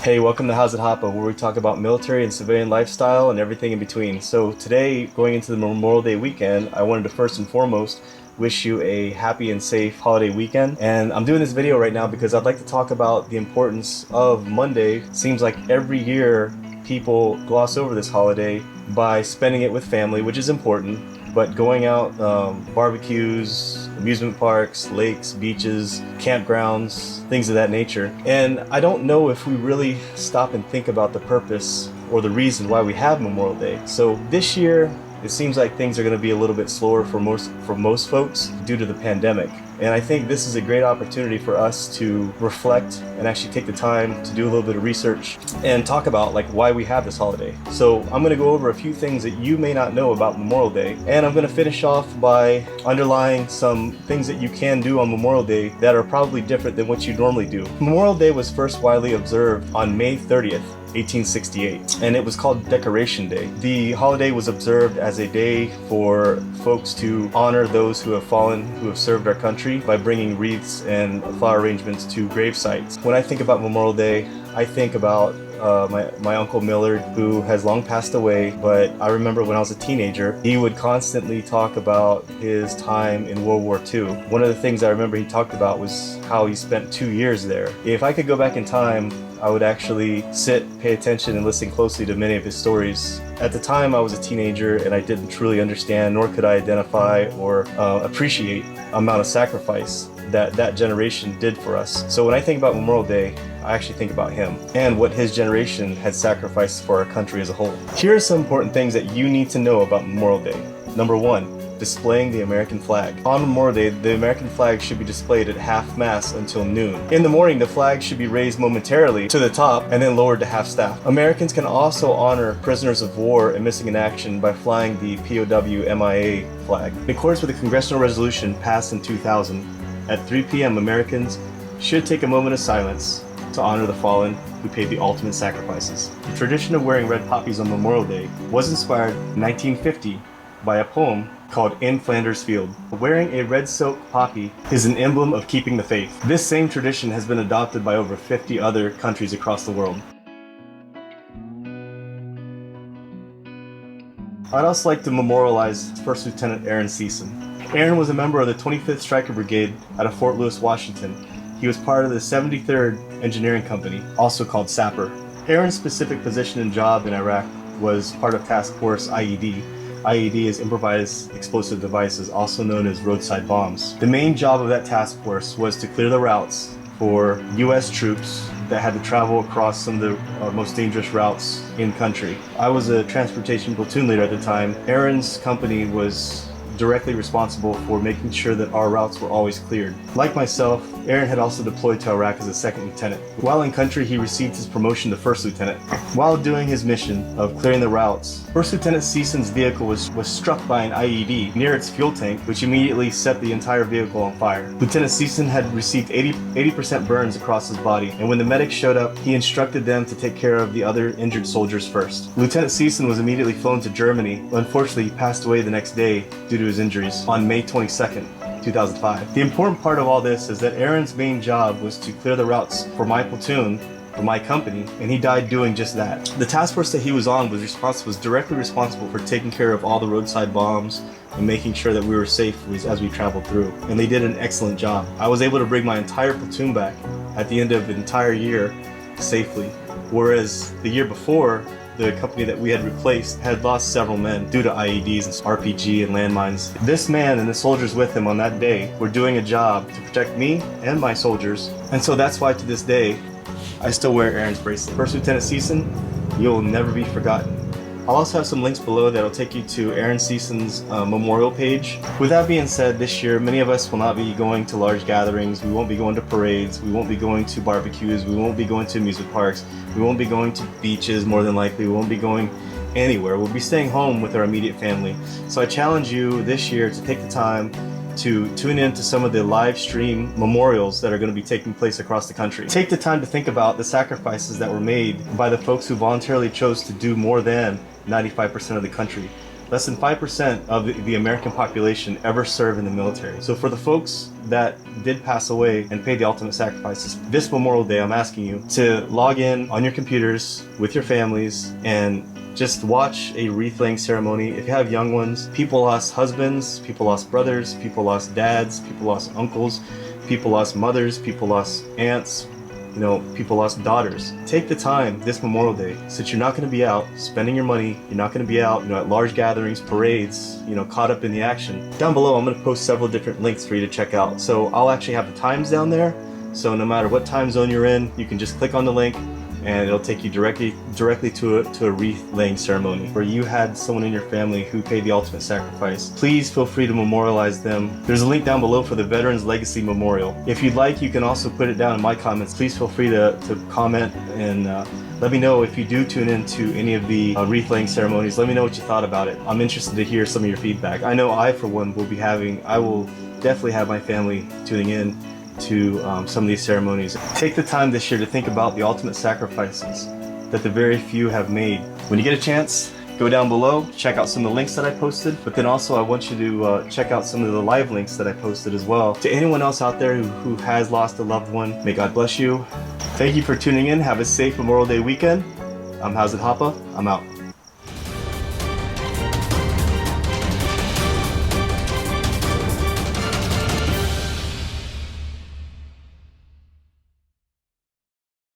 Hey, welcome to How's It Hoppa, where we talk about military and civilian lifestyle and everything in between. So today, going into the Memorial Day weekend, I wanted to first and foremost wish you a happy and safe holiday weekend. And I'm doing this video right now because I'd like to talk about the importance of Monday. It seems like every year people gloss over this holiday by spending it with family, which is important, but going out, barbecues, amusement parks, lakes, beaches, campgrounds, things of that nature. And I don't know if we really stop and think about the purpose or the reason why we have Memorial Day. So this year, it seems like things are going to be a little bit slower for most folks due to the pandemic. And I think this is a great opportunity for us to reflect and actually take the time to do a little bit of research and talk about why we have this holiday. So I'm going to go over a few things that you may not know about Memorial Day, and I'm going to finish off by underlying some things that you can do on Memorial Day that are probably different than what you normally do. Memorial Day was first widely observed on May 30th, 1868, and it was called Decoration Day. The holiday was observed as a day for folks to honor those who have fallen, who have served our country, by bringing wreaths and flower arrangements to grave sites. When I think about Memorial Day, I think about my Uncle Millard, who has long passed away, but I remember when I was a teenager, he would constantly talk about his time in World War II. One of the things I remember he talked about was how he spent 2 years there. If I could go back in time, I would actually sit, pay attention, and listen closely to many of his stories. At the time, I was a teenager and I didn't truly understand, nor could I identify or appreciate the amount of sacrifice that generation did for us. So when I think about Memorial Day, I actually think about him and what his generation had sacrificed for our country as a whole. Here are some important things that you need to know about Memorial Day. Number one, displaying the American flag. On Memorial Day, the American flag should be displayed at half-mast until noon. In the morning, the flag should be raised momentarily to the top and then lowered to half-staff. Americans can also honor prisoners of war and missing in action by flying the POW MIA flag. In accordance with a congressional resolution passed in 2000, at 3 p.m. Americans should take a moment of silence to honor the fallen who paid the ultimate sacrifices. The tradition of wearing red poppies on Memorial Day was inspired in 1950 by a poem called In Flanders Field. Wearing a red silk poppy is an emblem of keeping the faith. This same tradition has been adopted by over 50 other countries across the world. I'd also like to memorialize First Lieutenant Aaron Season. Aaron was a member of the 25th Stryker Brigade out of Fort Lewis, Washington. He was part of the 73rd Engineering Company, also called Sapper. Aaron's specific position and job in Iraq was part of Task Force IED. IED is improvised explosive devices, also known as roadside bombs. The main job of that task force was to clear the routes for U.S. troops that had to travel across some of the most dangerous routes in country. I was a transportation platoon leader at the time. Aaron's company was directly responsible for making sure that our routes were always cleared. Like myself, Aaron had also deployed to Iraq as a second lieutenant. While in country, he received his promotion to first lieutenant. While doing his mission of clearing the routes, First Lieutenant Season's vehicle was struck by an IED near its fuel tank, which immediately set the entire vehicle on fire. Lieutenant Season had received 80% burns across his body, and when the medics showed up, he instructed them to take care of the other injured soldiers first. Lieutenant Season was immediately flown to Germany. Unfortunately, he passed away the next day due to his injuries on May 22nd. 2005. The important part of all this is that Aaron's main job was to clear the routes for my platoon, for my company, and he died doing just that. The task force that he was on was directly responsible for taking care of all the roadside bombs and making sure that we were safe as we traveled through. And they did an excellent job. I was able to bring my entire platoon back at the end of an entire year safely, whereas the year before, the company that we had replaced had lost several men due to IEDs and RPG and landmines. This man and the soldiers with him on that day were doing a job to protect me and my soldiers, and so that's why to this day, I still wear Aaron's bracelet. First Lieutenant Season, you'll never be forgotten. I'll also have some links below that'll take you to Aaron Season's memorial page. With that being said, this year many of us will not be going to large gatherings, we won't be going to parades, we won't be going to barbecues, we won't be going to amusement parks, we won't be going to beaches more than likely, we won't be going anywhere. We'll be staying home with our immediate family. So I challenge you this year to take the time to tune in to some of the live stream memorials that are going to be taking place across the country. Take the time to think about the sacrifices that were made by the folks who voluntarily chose to do more than 95% of the country Less than 5% of the American population ever serve in the military. So for the folks that did pass away and paid the ultimate sacrifices, this Memorial Day, I'm asking you to log in on your computers with your families and just watch a wreath laying ceremony. If you have young ones, people lost husbands, people lost brothers, people lost dads, people lost uncles, people lost mothers, people lost aunts, people lost daughters. Take the time this Memorial Day, since you're not going to be out spending your money, you're not going to be out, at large gatherings, parades, caught up in the action. Down below, I'm going to post several different links for you to check out. So I'll actually have the times down there. So no matter what time zone you're in, you can just click on the link and it'll take you directly to a wreath laying ceremony where you had someone in your family who paid the ultimate sacrifice. Please feel free to memorialize them. There's a link down below for the Veterans Legacy Memorial. If you'd like, you can also put it down in my comments. Please feel free to comment and let me know if you do tune into any of the wreath laying ceremonies. Let me know what you thought about it. I'm interested to hear some of your feedback. I know I, for one, I will definitely have my family tuning in to some of these ceremonies. Take the time this year to think about the ultimate sacrifices that the very few have made. When you get a chance, go down below, check out some of the links that I posted, but then also I want you to check out some of the live links that I posted as well. To anyone else out there who has lost a loved one, may God bless you. Thank you for tuning in. Have a safe Memorial Day weekend. I'm How's It Hapa. I'm out.